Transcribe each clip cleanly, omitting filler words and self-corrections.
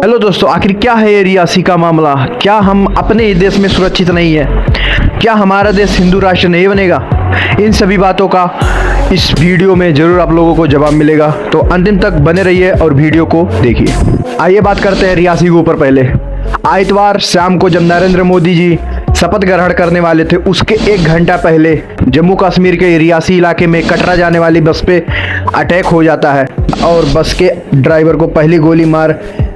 Hello दोस्तों, आखिर क्या है ये रियासी का मामला? क्या हम अपने ही देश में सुरक्षित नहीं है? क्या हमारा देश हिंदू राष्ट्र नहीं बनेगा? इन सभी बातों का इस वीडियो में जरूर आप लोगों को जवाब मिलेगा, तो अंतिम तक बने रहिए और वीडियो को देखिए। आइए बात करते हैं रियासी के ऊपर। पहले आइतवार शाम को जब नरेंद्र मोदी जी शपथ ग्रहण करने वाले थे, उसके 1 घंटा पहले जम्मू कश्मीर के रियासी इलाके में कटरा जाने वाली बस पे अटैक हो जाता है और बस के ड्राइवर को पहली गोली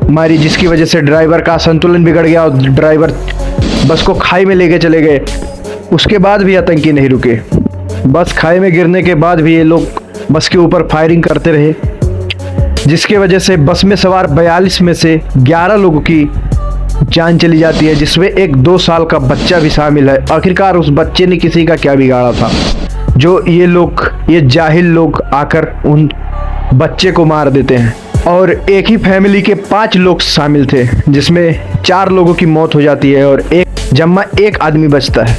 मारी, जिसकी वजह से ड्राइवर का संतुलन बिगड़ गया और ड्राइवर बस को खाई में लेके चले गए। उसके बाद भी आतंकी नहीं रुके। बस खाई में गिरने के बाद भी ये लोग बस के ऊपर फायरिंग करते रहे, जिसकी वजह से बस में सवार 42 में से 11 लोगों की जान चली जाती है, जिसमें एक 2 साल का बच्चा भी शामिल है। आखिरकार उस बच्चे ने किसी का क्या बिगाड़ा था जो ये जाहिल लोग आकर उन बच्चे को मार देते हैं। और एक ही फैमिली के 5 लोग शामिल थे, जिसमें 4 लोगों की मौत हो जाती है और एक आदमी बचता है।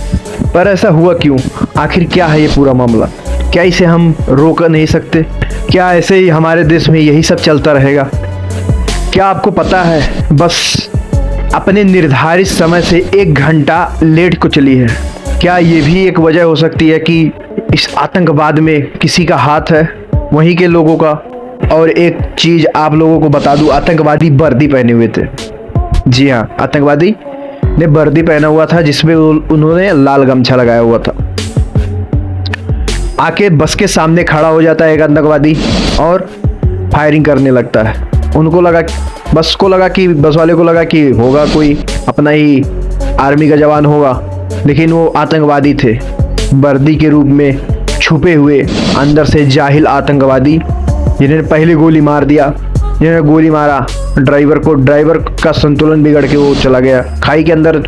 पर ऐसा हुआ क्यों? आखिर क्या है ये पूरा मामला? क्या इसे हम रोक नहीं सकते? क्या ऐसे ही हमारे देश में यही सब चलता रहेगा? क्या आपको पता है बस अपने निर्धारित समय से 1 घंटा लेट को चली है? क्या ये भी एक वजह हो सकती है कि इस आतंकवाद में किसी का हाथ है, वहीं के लोगों का? और एक चीज आप लोगों को बता दूं, आतंकवादी वर्दी पहने हुए थे। जी हाँ, आतंकवादी ने वर्दी पहना हुआ था, जिसमें उन्होंने लाल गमछा लगाया हुआ था। आके बस के सामने खड़ा हो जाता है एक आतंकवादी और फायरिंग करने लगता है। बस वाले को लगा कि होगा कोई अपना ही आर्मी का जवान होगा, लेकिन वो आतंकवादी थे, वर्दी के रूप में छुपे हुए अंदर से जाहिल आतंकवादी, जिन्होंने पहले गोली मार दिया। जिन्होंने गोली मारा ड्राइवर का संतुलन बिगड़ के वो चला गया खाई के अंदर।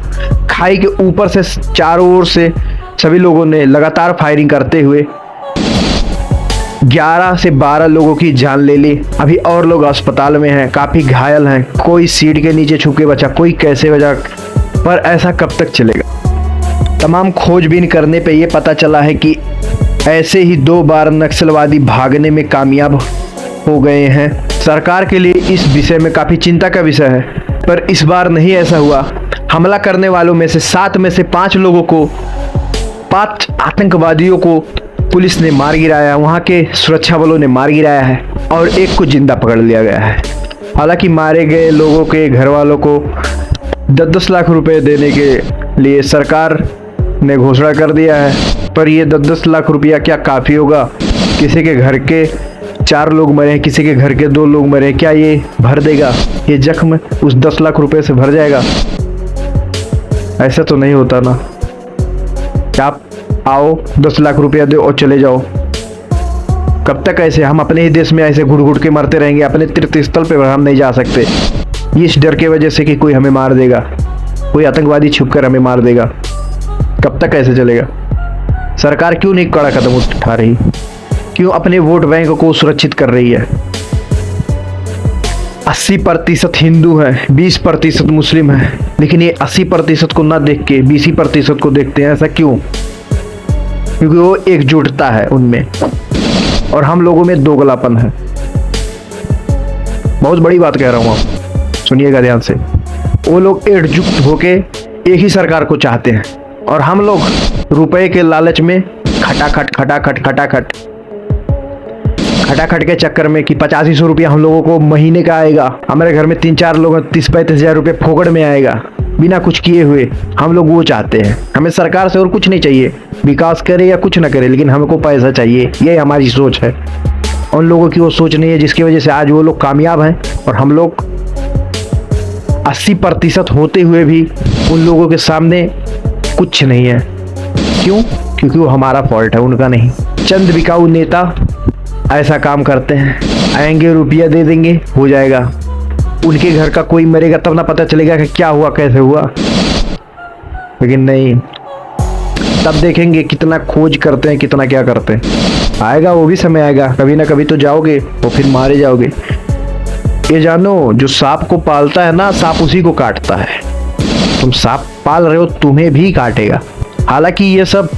खाई के ऊपर से चारों ओर से सभी लोगों ने लगातार फायरिंग करते हुए 11 से 12 लोगों की जान ले ली। अभी और लोग अस्पताल में हैं, काफ़ी घायल हैं। कोई सीट के नीचे छुप के बचा, कोई कैसे बचा। पर ऐसा कब तक चलेगा? तमाम खोजबीन करने पे ये पता चला है कि ऐसे ही 2 बार नक्सलवादी भागने में कामयाब हो गए हैं। सरकार के लिए इस विषय में काफ़ी चिंता का विषय है, पर इस बार नहीं ऐसा हुआ। हमला करने वालों में से 7 में से 5 आतंकवादियों को पुलिस ने मार गिराया, वहाँ के सुरक्षा बलों ने मार गिराया है और एक को जिंदा पकड़ लिया गया है। हालांकि मारे गए लोगों के घर वालों को 10-10 लाख रुपए देने के लिए सरकार ने घोषणा कर दिया है, पर ये 10-10 लाख रुपया क्या काफ़ी होगा? किसी के घर के 4 लोग मरे, किसी के घर के 2 लोग मरे, क्या ये भर देगा? ये जख्म उस 10 लाख रुपए से भर जाएगा? ऐसा तो नहीं होता ना। आप आओ 10 लाख रुपया दो और चले जाओ। कब तक ऐसे हम अपने ही देश में ऐसे घुट के मरते रहेंगे? अपने तीर्थ स्थल पे हम नहीं जा सकते इस डर के वजह से कि कोई हमें मार देगा, कोई आतंकवादी छुपकर हमें मार देगा। कब तक ऐसे चलेगा? सरकार क्यों नहीं कड़ा कदम उठा रही? क्यों अपने वोट बैंक को सुरक्षित कर रही है? 80% हिंदू हैं, 20% मुस्लिम हैं, लेकिन ये 80% को ना देख के 20% को देखते हैं। ऐसा क्यों? क्योंकि वो एकजुटता है उनमें और हम लोगों में दोगलापन है। बहुत बड़ी बात कह रहा हूँ, आप सुनिएगा ध्यान से। वो लोग एकजुट होके एक ही सरकार को चाहते हैं और हम लोग रुपए के लालच में खटाखट के चक्कर में कि 8500 रुपया हम लोगों को महीने का आएगा, हमारे घर में 3-4 लोग 30-35 हज़ार रुपये फोकड़ में आएगा बिना कुछ किए हुए। हम लोग वो चाहते हैं। हमें सरकार से और कुछ नहीं चाहिए, विकास करे या कुछ ना करे, लेकिन हमको पैसा चाहिए। ये हमारी सोच है। उन लोगों की वो सोच नहीं है, जिसकी वजह से आज वो लोग कामयाब हैं और हम लोग 80% होते हुए भी उन लोगों के सामने कुछ नहीं है। क्यों? क्योंकि वो हमारा फॉल्ट है, उनका नहीं। चंद बिकाऊ नेता ऐसा काम करते हैं, आएंगे रुपया दे देंगे, हो जाएगा। उनके घर का कोई मरेगा तब ना पता चलेगा कि क्या हुआ, कैसे हुआ। लेकिन नहीं, तब देखेंगे कितना खोज करते हैं, कितना क्या करते हैं। आएगा वो भी समय आएगा, कभी ना कभी तो जाओगे और फिर मारे जाओगे। ये जानो, जो सांप को पालता है ना, सांप उसी को काटता है। तुम सांप पाल रहे हो, तुम्हें भी काटेगा। हालांकि ये सब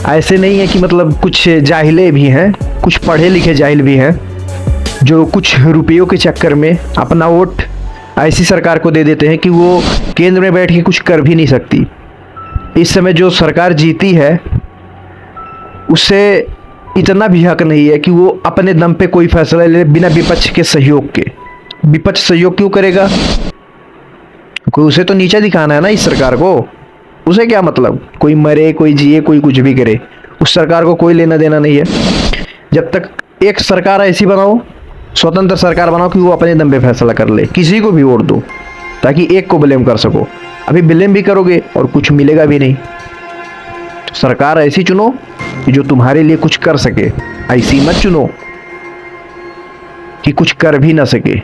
ऐसे नहीं है कि मतलब कुछ जाहिले भी हैं, कुछ पढ़े लिखे जाहिल भी हैं, जो कुछ रुपयों के चक्कर में अपना वोट ऐसी सरकार को दे देते हैं कि वो केंद्र में बैठ के कुछ कर भी नहीं सकती। इस समय जो सरकार जीती है उससे इतना भी हक नहीं है कि वो अपने दम पे कोई फैसला ले बिना विपक्ष के सहयोग के। विपक्ष सहयोग क्यों करेगा? कोई उसे तो नीचा दिखाना है ना इस सरकार को। उसे क्या मतलब, कोई मरे कोई जिए कोई कुछ भी करे, उस सरकार को कोई लेना देना नहीं है। जब तक एक सरकार ऐसी बनाओ, स्वतंत्र सरकार बनाओ कि वो अपने दम पे फैसला कर ले, किसी को भी वोट दो ताकि एक को ब्लेम कर सको। अभी ब्लेम भी करोगे और कुछ मिलेगा भी नहीं। तो सरकार ऐसी चुनो कि जो तुम्हारे लिए कुछ कर सके, ऐसी मत चुनो कि कुछ कर भी ना सके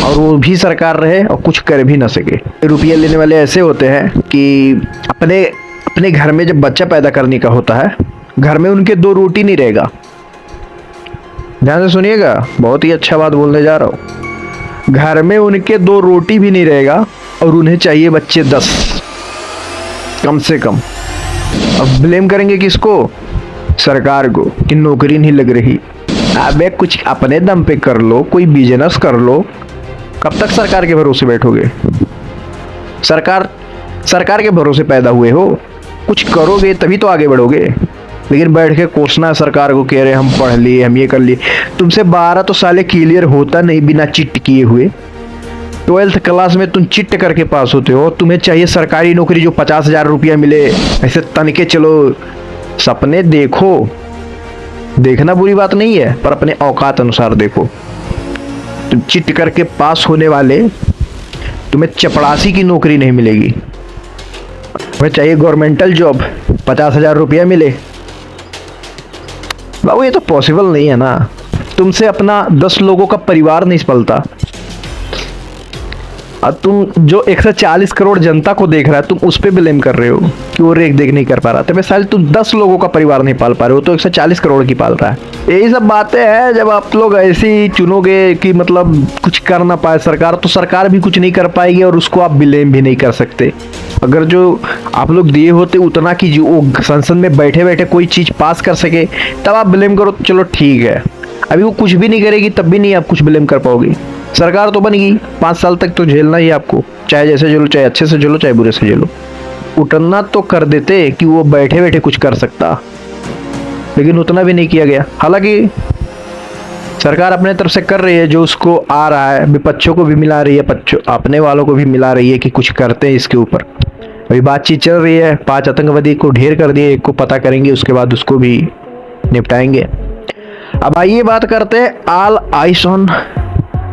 और वो भी सरकार रहे और कुछ कर भी ना सके। रुपया लेने वाले ऐसे होते हैं कि अपने घर में जब बच्चा पैदा करने का होता है, घर में उनके 2 रोटी नहीं रहेगा। ध्यान से सुनिएगा, बहुत ही अच्छा बात बोलने जा रहा हूँ। घर में उनके 2 रोटी भी नहीं रहेगा और उन्हें चाहिए बच्चे 10 कम से कम। अब ब्लेम करेंगे किसको? सरकार को कि नौकरी नहीं लग रही। अबे कुछ अपने दम पे कर लो, कोई बिजनेस कर लो। कब तक सरकार के भरोसे बैठोगे? सरकार के भरोसे पैदा हुए हो, कुछ करोगे तभी तो आगे बढ़ोगे। लेकिन बैठ के कोसना सरकार को, कह रहे हम पढ़ लिए, हम ये कर लिए। तुमसे 12 तो साले क्लियर होता नहीं बिना चिट किए हुए। 12th क्लास में तुम चिट करके पास होते हो। तुम्हें चाहिए सरकारी नौकरी जो 50,000 रुपया मिले, ऐसे तन के चलो। सपने देखो, देखना बुरी बात नहीं है, पर अपने औकात अनुसार देखो। तुम चिट करके पास होने वाले, तुम्हें चपड़ासी की नौकरी नहीं मिलेगी। तुम्हें चाहिए गवर्नमेंटल जॉब, 50,000 रुपया मिले। बाबू ये तो पॉसिबल नहीं है ना। तुमसे अपना 10 लोगों का परिवार नहीं पलता। अब तुम जो 140 करोड़ जनता को देख रहा है, तुम उस पर ब्लेम कर रहे हो कि वो रेख देख नहीं कर पा रहा। तो शायद तुम 10 लोगों का परिवार नहीं पाल पा रहे हो, तो 140 करोड़ की पाल रहा है। यही सब बातें हैं। जब आप लोग ऐसी चुनोगे कि मतलब कुछ कर ना पाए सरकार, तो सरकार भी कुछ नहीं कर पाएगी और उसको आप ब्लेम भी नहीं कर सकते। अगर जो आप लोग दिए होते उतना कि जो वो संसद में बैठे बैठे कोई चीज़ पास कर सके, तब आप ब्लेम करो तो चलो ठीक है। अभी वो कुछ भी नहीं करेगी तब भी नहीं आप कुछ ब्लेम कर पाओगे। सरकार तो बनेगी, 5 साल तक तो झेलना ही आपको, चाहे जैसे झेलो, चाहे अच्छे से झेलो, चाहे बुरे से झेलो। उतना तो कर देते कि वो बैठे बैठे कुछ कर सकता, लेकिन उतना भी नहीं किया गया। हालांकि सरकार अपने तरफ से कर रही है जो उसको आ रहा है, विपक्षों को भी मिला रही है, अपने वालों को भी मिला रही है कि कुछ करते हैं इसके ऊपर। अभी बातचीत चल रही है, 5 आतंकवादी को ढेर कर दिए, एक को पता करेंगे, उसके बाद उसको भी निपटाएंगे। अब आइए बात करते हैं ऑल आइस ऑन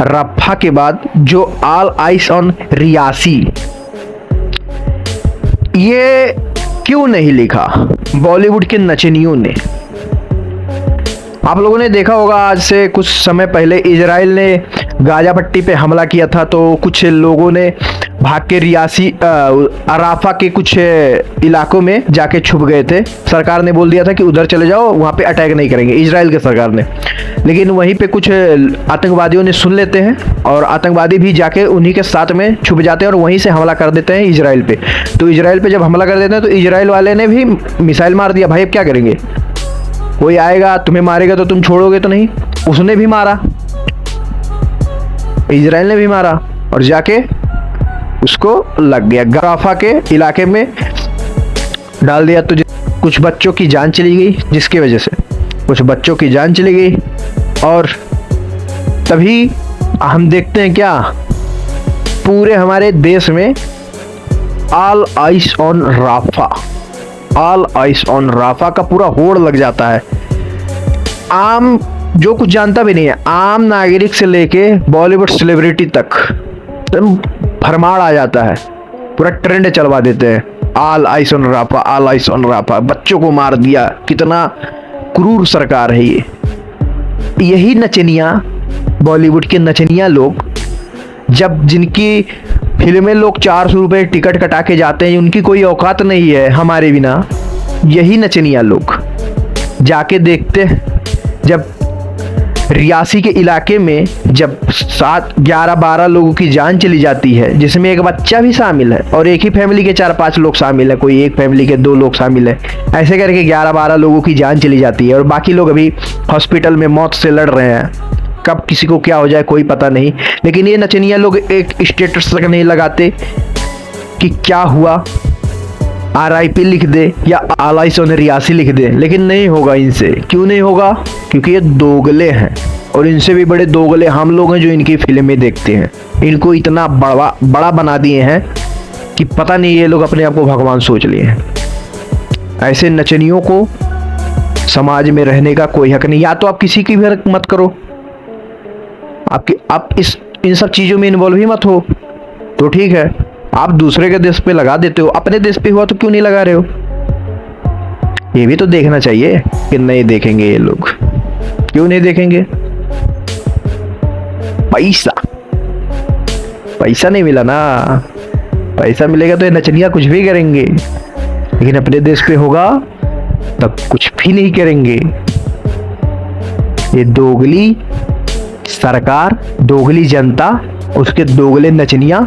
रफा के बाद जो ऑल आइस ऑन रियासी, ये क्यों नहीं लिखा बॉलीवुड के नचनियों ने? आप लोगों ने देखा होगा, आज से कुछ समय पहले इजराइल ने गाजा पट्टी पे हमला किया था, तो कुछ लोगों ने भाग के रियासी अराफा के कुछ इलाकों में जाके छुप गए थे। सरकार ने बोल दिया था कि उधर चले जाओ, वहाँ पे अटैक नहीं करेंगे, इजराइल के सरकार ने। लेकिन वहीं पे कुछ आतंकवादियों ने सुन लेते हैं और आतंकवादी भी जाके उन्हीं के साथ में छुप जाते हैं और वहीं से हमला कर देते हैं इजराइल पे। तो इजराइल पे जब हमला कर देते हैं तो इजराइल वाले ने भी मिसाइल मार दिया। भाई अब क्या करेंगे? कोई आएगा तुम्हें मारेगा तो तुम छोड़ोगे तो नहीं। उसने भी मारा, इजराइल ने भी मारा और जाके उसको लग गया, राफा के इलाके में डाल दिया। तो कुछ बच्चों की जान चली गई, जिसकी वजह से कुछ बच्चों की जान चली गई। और तभी हम देखते हैं क्या, पूरे हमारे देश में all eyes on Rafah, all eyes on Rafah का पूरा होड़ लग जाता है। आम जो कुछ जानता भी नहीं है, आम नागरिक से लेके बॉलीवुड सेलिब्रिटी तक भरमार आ जाता है, पूरा ट्रेंड चलवा देते हैं। All eyes on Rafah, all eyes on Rafah, बच्चों को मार दिया। कितना क्रूर सरकार है ये। यही नचनिया, बॉलीवुड के नचनिया लोग, जब जिनकी फिल्में लोग 400 रुपये टिकट कटा के जाते हैं, उनकी कोई औकात नहीं है हमारे बिना, यही नचनिया लोग जाके देखते हैं। जब रियासी के इलाके में जब 7, 11, 12 लोगों की जान चली जाती है, जिसमें एक बच्चा भी शामिल है और एक ही फैमिली के 4-5 लोग शामिल है, कोई एक फैमिली के 2 लोग शामिल है, ऐसे करके 11-12 लोगों की जान चली जाती है और बाकी लोग अभी हॉस्पिटल में मौत से लड़ रहे हैं। कब किसी को क्या हो जाए कोई पता नहीं। लेकिन ये नचनिया लोग एक स्टेटस तक नहीं लगाते कि क्या हुआ, RIP लिख दे या आलाई सोने रियासी लिख दे, लेकिन नहीं होगा इनसे। क्यों नहीं होगा? क्योंकि ये दोगले हैं, और इनसे भी बड़े दोगले हम लोग हैं जो इनकी फिल्में देखते हैं। इनको इतना बड़ा बना दिए हैं कि पता नहीं ये लोग अपने आप को भगवान सोच लिए हैं। ऐसे नचनियों को समाज में रहने का कोई हक नहीं। या तो आप किसी की भी हरकत मत करो, आप इन सब चीज़ों में इन्वॉल्व ही मत हो तो ठीक है। आप दूसरे के देश पे लगा देते हो, अपने देश पे हुआ तो क्यों नहीं लगा रहे हो? ये भी तो देखना चाहिए कि नहीं देखेंगे ये लोग। क्यों नहीं देखेंगे? पैसा नहीं मिला ना। पैसा मिलेगा तो ये नचनिया कुछ भी करेंगे, लेकिन अपने देश पे होगा तब कुछ भी नहीं करेंगे। ये दोगली सरकार, दोगली जनता, उसके दोगले नचनिया,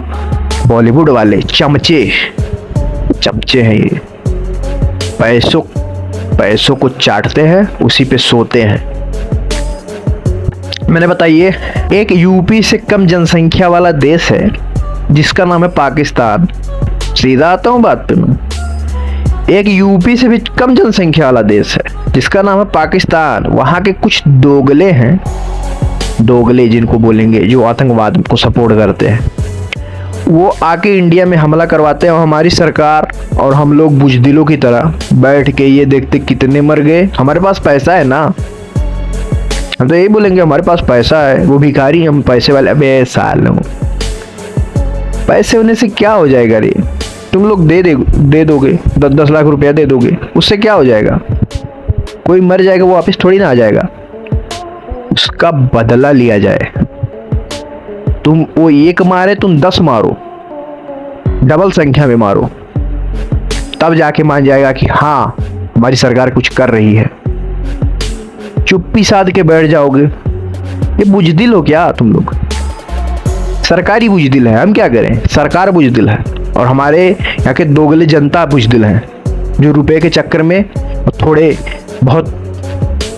बॉलीवुड वाले चमचे हैं। ये पैसों को चाटते हैं, उसी पे सोते हैं। मैंने बताइए, एक यूपी से कम जनसंख्या वाला देश है जिसका नाम है पाकिस्तान। सीधा आता हूँ बात पे मैं। एक यूपी से भी कम जनसंख्या वाला देश है जिसका नाम है पाकिस्तान। वहाँ के कुछ दोगले हैं, दोगले जिनको बोलेंगे, जो आतंकवाद को सपोर्ट करते हैं, वो आके इंडिया में हमला करवाते हैं। और हमारी सरकार और हम लोग बुजदिलों की तरह बैठ के ये देखते कितने मर गए। हमारे पास पैसा है ना, हम तो यही बोलेंगे हमारे पास पैसा है, वो भिखारी, हम पैसे वाले। अबे सालों, पैसे होने से क्या हो जाएगा रे? तुम लोग दे दोगे 10 लाख रुपया दे दोगे, उससे क्या हो जाएगा? कोई मर जाएगा वो वापस थोड़ी ना आ जाएगा। उसका बदला लिया जाए। तुम वो एक मारे, तुम 10 मारो, डबल संख्या में मारो, तब जाके मान जाएगा कि हाँ हमारी सरकार कुछ कर रही है। चुप्पी साध के बैठ जाओगे। ये बुजदिल हो क्या तुम लोग? सरकारी बुजदिल है, हम क्या करें? सरकार बुजदिल है, और हमारे यहाँ के दोगले जनता बुजदिल हैं, जो रुपए के चक्कर में, थोड़े बहुत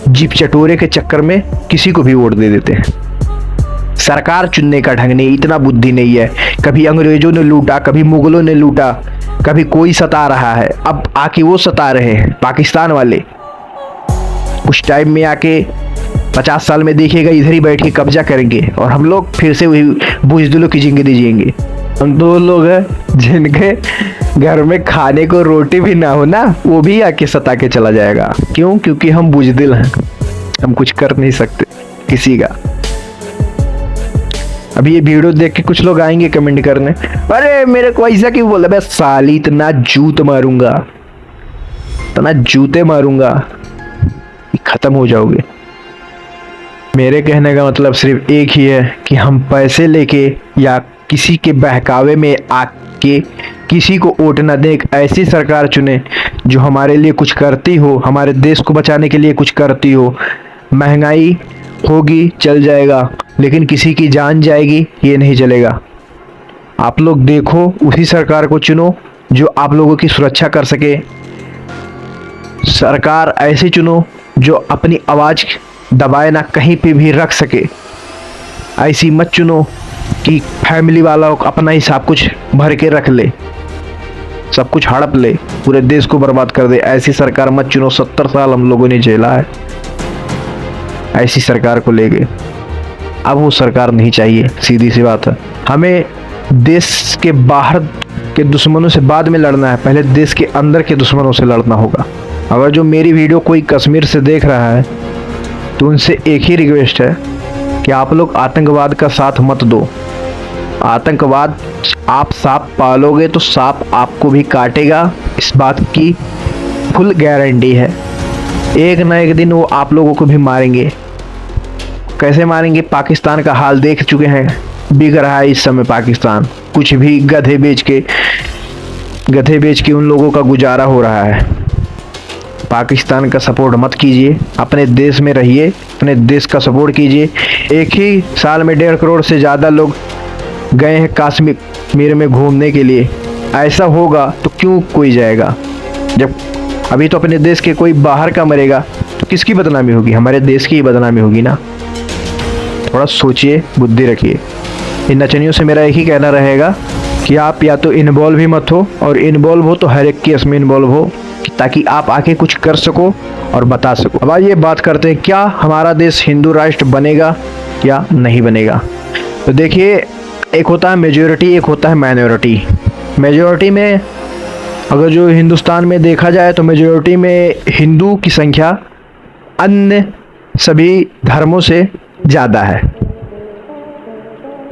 जीप चटोरे के चक्कर में किसी को भी वोट दे देते हैं। सरकार चुनने का ढंग नहीं, इतना बुद्धि नहीं है। कभी अंग्रेजों ने लूटा, कभी मुगलों ने लूटा, कभी कोई सता रहा है, अब आके वो सता रहे हैं पाकिस्तान वाले। कुछ टाइम में आके 50 साल में देखिएगा इधर ही बैठ के कब्जा करेंगे, और हम लोग फिर से वही बुजदिलों की जिंदगी जिएंगे। हम 2 लोग हैं जिनके घर में खाने को रोटी भी ना हो ना, वो भी आके सता के चला जाएगा। क्यों? क्योंकि हम बुजदिल हैं, हम कुछ कर नहीं सकते किसी का। अभी ये वीडियो देख के कुछ लोग आएंगे कमेंट करने, अरे मेरे को ऐसा क्यों बोला? बस साली इतना जूत मारूंगा, इतना जूते मारूंगा, खत्म हो जाओगे। मेरे कहने का मतलब सिर्फ एक ही है कि हम पैसे लेके या किसी के बहकावे में आके किसी को वोट न दें। एक ऐसी सरकार चुने जो हमारे लिए कुछ करती हो, हमारे देश को बचाने के लिए कुछ करती हो। महंगाई होगी चल जाएगा, लेकिन किसी की जान जाएगी ये नहीं चलेगा। आप लोग देखो, उसी सरकार को चुनो जो आप लोगों की सुरक्षा कर सके। सरकार ऐसी चुनो जो अपनी आवाज़ दबाए ना, कहीं पे भी रख सके। ऐसी मत चुनो कि फैमिली वाला अपना ही सब कुछ भर के रख ले, सब कुछ हड़प ले, पूरे देश को बर्बाद कर दे। ऐसी सरकार मत चुनो। 70 साल हम लोगों ने झेला है ऐसी सरकार को लेके। अब वो सरकार नहीं चाहिए, सीधी सी बात है। हमें देश के बाहर के दुश्मनों से बाद में लड़ना है, पहले देश के अंदर के दुश्मनों से लड़ना होगा। अगर जो मेरी वीडियो कोई कश्मीर से देख रहा है तो उनसे एक ही रिक्वेस्ट है कि आप लोग आतंकवाद का साथ मत दो। आतंकवाद आप सांप पालोगे तो सांप आपको भी काटेगा, इस बात की फुल गारंटी है। एक ना एक दिन वो आप लोगों को भी मारेंगे। कैसे मारेंगे? पाकिस्तान का हाल देख चुके हैं, बिक रहा है इस समय पाकिस्तान। कुछ भी गधे बेच के उन लोगों का गुजारा हो रहा है। पाकिस्तान का सपोर्ट मत कीजिए, अपने देश में रहिए, अपने देश का सपोर्ट कीजिए। एक ही साल में 1.5 करोड़ से ज़्यादा लोग गए हैं कश्मीर में घूमने के लिए। ऐसा होगा तो क्यों कोई जाएगा? जब अभी तो अपने देश के कोई बाहर का मरेगा तो किसकी बदनामी होगी? हमारे देश की ही बदनामी होगी ना। थोड़ा सोचिए, बुद्धि रखिए। इन नचनियों से मेरा एक ही कहना रहेगा कि आप या तो इन्वॉल्व ही मत हो, और इन्वॉल्व हो तो हर एक केस में इन्वॉल्व हो, ताकि आप आके कुछ कर सको और बता सको। अब आइए बात करते हैं, क्या हमारा देश हिंदू राष्ट्र बनेगा या नहीं बनेगा। तो देखिए, एक होता है मेजॉरिटी, एक होता है माइनॉरिटी। मेजॉरिटी में अगर जो हिंदुस्तान में देखा जाए तो मेजॉरिटी में हिंदू की संख्या अन्य सभी धर्मों से ज़्यादा है,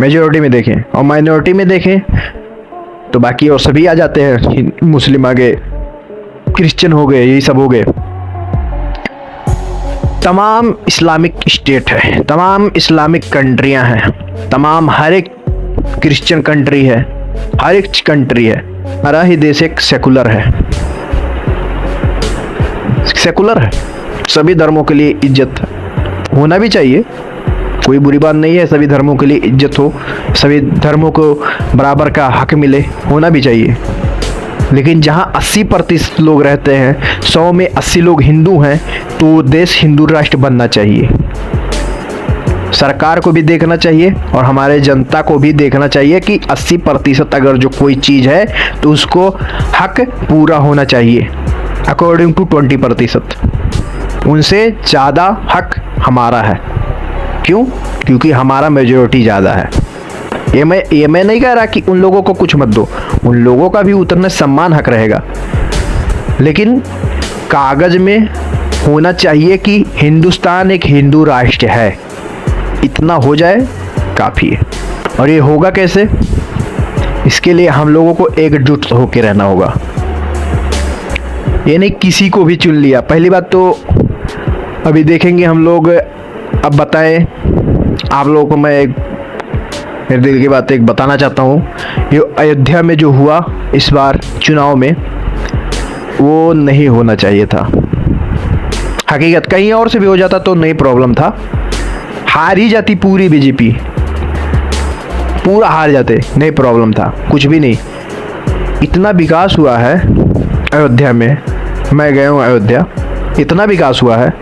मेजॉरिटी में देखें। और माइनॉरिटी में देखें तो बाकी और सभी आ जाते हैं, मुस्लिम आ गए, क्रिश्चियन हो गए, यही सब हो गए। तमाम इस्लामिक स्टेट है, तमाम इस्लामिक कंट्रियां हैं, तमाम हर एक क्रिश्चियन कंट्री है, हर एक कंट्री है। हमारा ही देश एक सेकुलर है, सेकुलर है। सभी धर्मों के लिए इज्जत होना भी चाहिए, कोई बुरी बात नहीं है। सभी धर्मों के लिए इज्जत हो, सभी धर्मों को बराबर का हक मिले, होना भी चाहिए। लेकिन जहां 80% लोग रहते हैं, 100 में 80 लोग हिंदू हैं, तो देश हिंदू राष्ट्र बनना चाहिए। सरकार को भी देखना चाहिए और हमारे जनता को भी देखना चाहिए कि 80% अगर जो कोई चीज़ है तो उसको हक पूरा होना चाहिए, अकॉर्डिंग टू 20%। उनसे ज़्यादा हक हमारा है। क्यों? क्योंकि हमारा मेजॉरिटी ज़्यादा है। ये मैं नहीं कह रहा कि उन लोगों को कुछ मत दो, उन लोगों का भी उतना सम्मान हक रहेगा, लेकिन कागज़ में होना चाहिए कि हिंदुस्तान एक हिंदू राष्ट्र है, इतना हो जाए काफ़ी है। और ये होगा कैसे? इसके लिए हम लोगों को एकजुट होकर रहना होगा। ये नहीं किसी को भी चुन लिया। पहली बात तो अभी देखेंगे हम लोग। अब बताएं आप लोगों को, मैं मेरे दिल की बात एक बताना चाहता हूँ। ये अयोध्या में जो हुआ इस बार चुनाव में, वो नहीं होना चाहिए था। हकीकत कहीं और से भी हो जाता तो नहीं प्रॉब्लम था, हार ही जाती पूरी बीजेपी, पूरा हार जाते, नहीं प्रॉब्लम था, कुछ भी नहीं। इतना विकास हुआ है अयोध्या में, मैं गया हूँ अयोध्या, इतना विकास हुआ है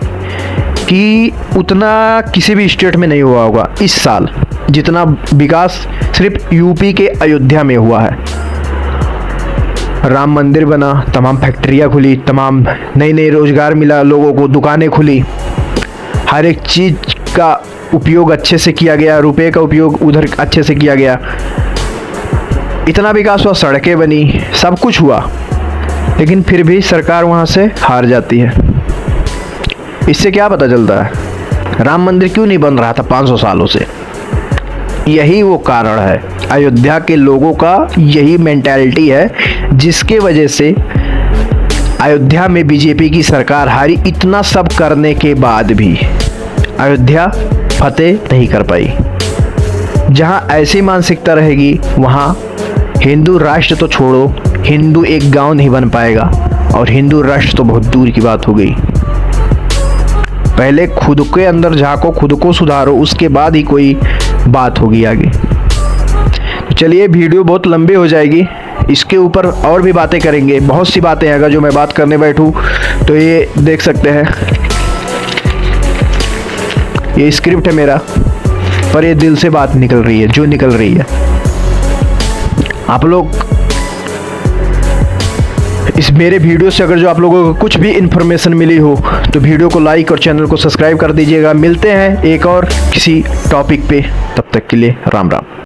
कि उतना किसी भी स्टेट में नहीं हुआ होगा इस साल, जितना विकास सिर्फ यूपी के अयोध्या में हुआ है। राम मंदिर बना, तमाम फैक्ट्रियाँ खुली, तमाम नई रोजगार मिला लोगों को, दुकानें खुली, हर एक चीज़ का उपयोग अच्छे से किया गया, रुपए का उपयोग उधर अच्छे से किया गया। इतना विकास हुआ, सड़कें बनी, सब कुछ हुआ, लेकिन फिर भी सरकार वहाँ से हार जाती है। इससे क्या पता चलता है? राम मंदिर क्यों नहीं बन रहा था 500 सालों से? यही वो कारण है, अयोध्या के लोगों का यही मेंटालिटी है, जिसके वजह से अयोध्या में बीजेपी की सरकार हारी। इतना सब करने के बाद भी अयोध्या फतेह नहीं कर पाई। जहां ऐसी मानसिकता रहेगी, वहां हिंदू राष्ट्र तो छोड़ो, हिंदू एक गांव नहीं बन पाएगा, और हिंदू राष्ट्र तो बहुत दूर की बात हो गई। पहले खुद के अंदर झांको, खुद को सुधारो, उसके बाद ही कोई बात होगी आगे। तो चलिए, वीडियो बहुत लंबी हो जाएगी, इसके ऊपर और भी बातें करेंगे। बहुत सी बातें हैं, अगर जो मैं बात करने बैठूं तो ये देख सकते हैं, ये स्क्रिप्ट है मेरा, पर ये दिल से बात निकल रही है, जो निकल रही है। आप लोग इस मेरे वीडियो से अगर जो आप लोगों को कुछ भी इन्फॉर्मेशन मिली हो तो वीडियो को लाइक और चैनल को सब्सक्राइब कर दीजिएगा। मिलते हैं एक और किसी टॉपिक पे, तब तक के लिए राम राम।